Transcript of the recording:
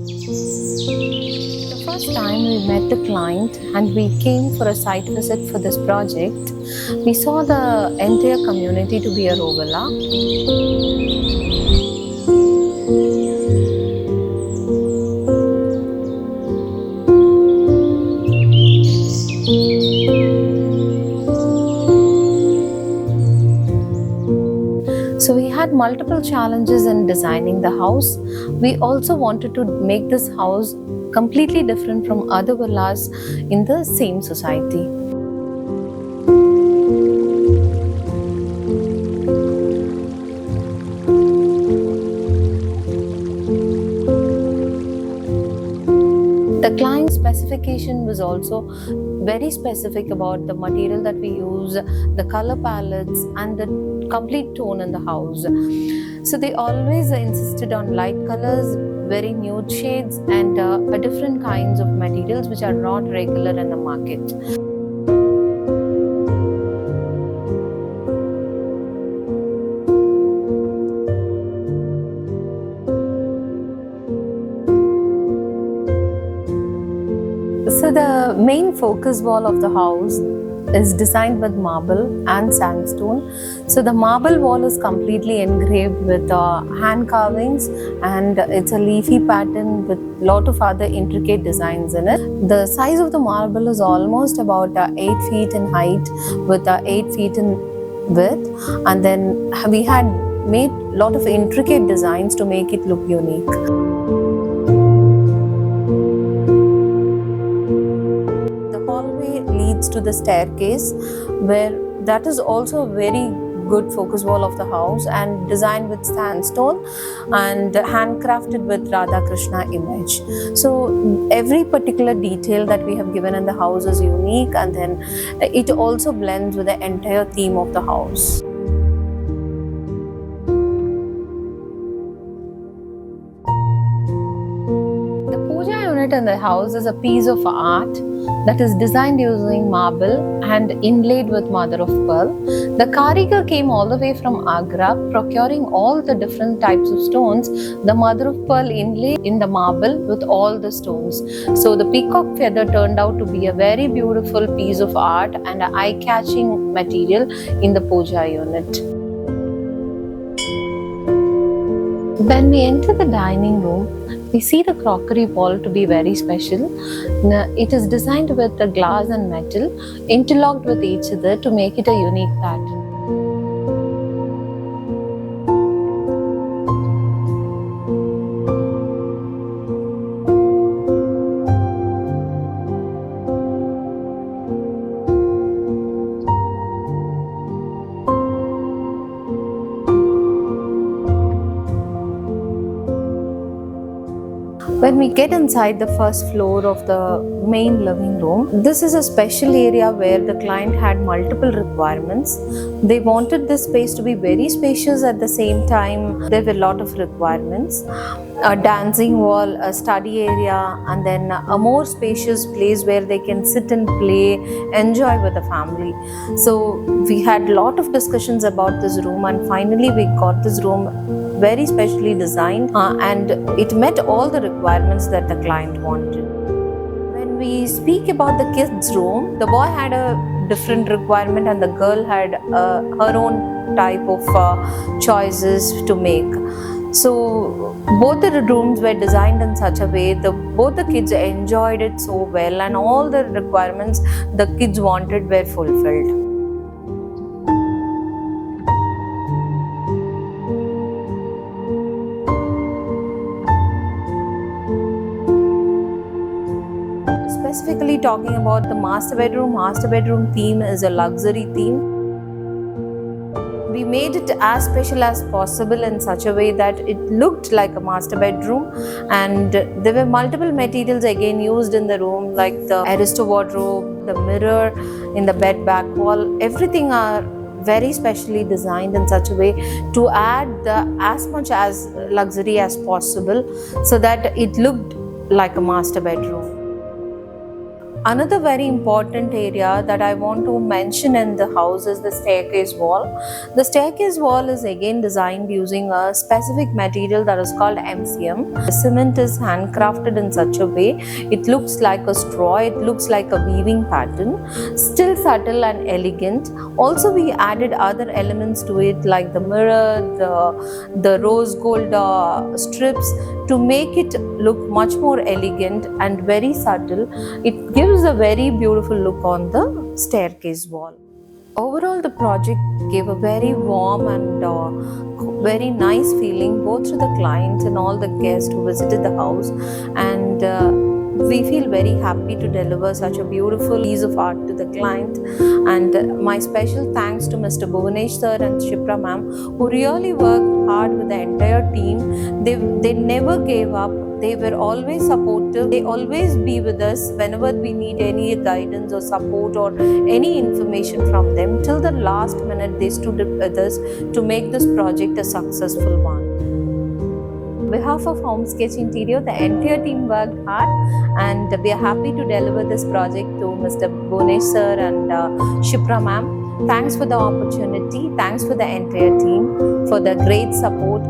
The first time we met the client and we came for a site visit for this project, we saw the entire community to be a Rovella. So we had multiple challenges in designing the house. We also wanted to make this house completely different from other villas in the same society. The client specification was also very specific about the material that we use, the color palettes, and the complete tone in the house. So they always insisted on light colors, very nude shades, and different kinds of materials which are not regular in the market. So the main focus wall of the house is designed with marble and sandstone. So the marble wall is completely engraved with hand carvings, and it's a leafy pattern with lot of other intricate designs in it. The size of the marble is almost about 8 feet in height with 8 feet in width, and then we had made lot of intricate designs to make it look unique. Leads to the staircase, where that is also a very good focus wall of the house and designed with sandstone and handcrafted with Radha Krishna image. So every particular detail that we have given in the house is unique, and then it also blends with the entire theme of the house. The puja unit in the house is a piece of art that is designed using marble and inlaid with mother of pearl. The karigar came all the way from Agra, procuring all the different types of stones, the mother of pearl inlaid in the marble with all the stones. So the peacock feather turned out to be a very beautiful piece of art and an eye-catching material in the puja unit. When we enter the dining room, we see the crockery wall to be very special. It is designed with the glass and metal interlocked with each other to make it a unique pattern. When we get inside the first floor of the main living room, this is a special area where the client had multiple requirements. They wanted this space to be very spacious, at the same time there were a lot of requirements. A dancing wall, a study area, and then a more spacious place where they can sit and play, enjoy with the family. So we had a lot of discussions about this room, and finally we got this room very specially designed, and it met all the requirements that the client wanted. When we speak about the kids' room, the boy had a different requirement and the girl had her own type of choices to make. So both the rooms were designed in such a way both the kids enjoyed it so well, and all the requirements the kids wanted were fulfilled. Specifically talking about the master bedroom theme is a luxury theme. We made it as special as possible in such a way that it looked like a master bedroom, and there were multiple materials again used in the room, like the Aristo wardrobe, the mirror in the bed back wall. Everything are very specially designed in such a way to add as much as luxury as possible so that it looked like a master bedroom. Another very important area that I want to mention in the house is the staircase wall. The staircase wall is again designed using a specific material that is called MCM. The cement is handcrafted in such a way, it looks like a straw, it looks like a weaving pattern, still subtle and elegant. Also, we added other elements to it like the mirror, the rose gold strips to make it look much more elegant and very subtle. It gives a very beautiful look on the staircase wall. Overall, the project gave a very warm and very nice feeling both to the client and all the guests who visited the house, and we feel very happy to deliver such a beautiful piece of art to the client. And my special thanks to Mr. Bhuvanesh sir and Shipra ma'am, who really worked hard with the entire team. They never gave up. They were always supportive. They always be with us whenever we need any guidance or support or any information from them. Till the last minute, they stood with us to make this project a successful one. On behalf of Homesketch Interior, the entire team worked hard, and we are happy to deliver this project to Mr. Bhuvanesh sir and Shipra ma'am. Thanks for the opportunity. Thanks for the entire team for the great support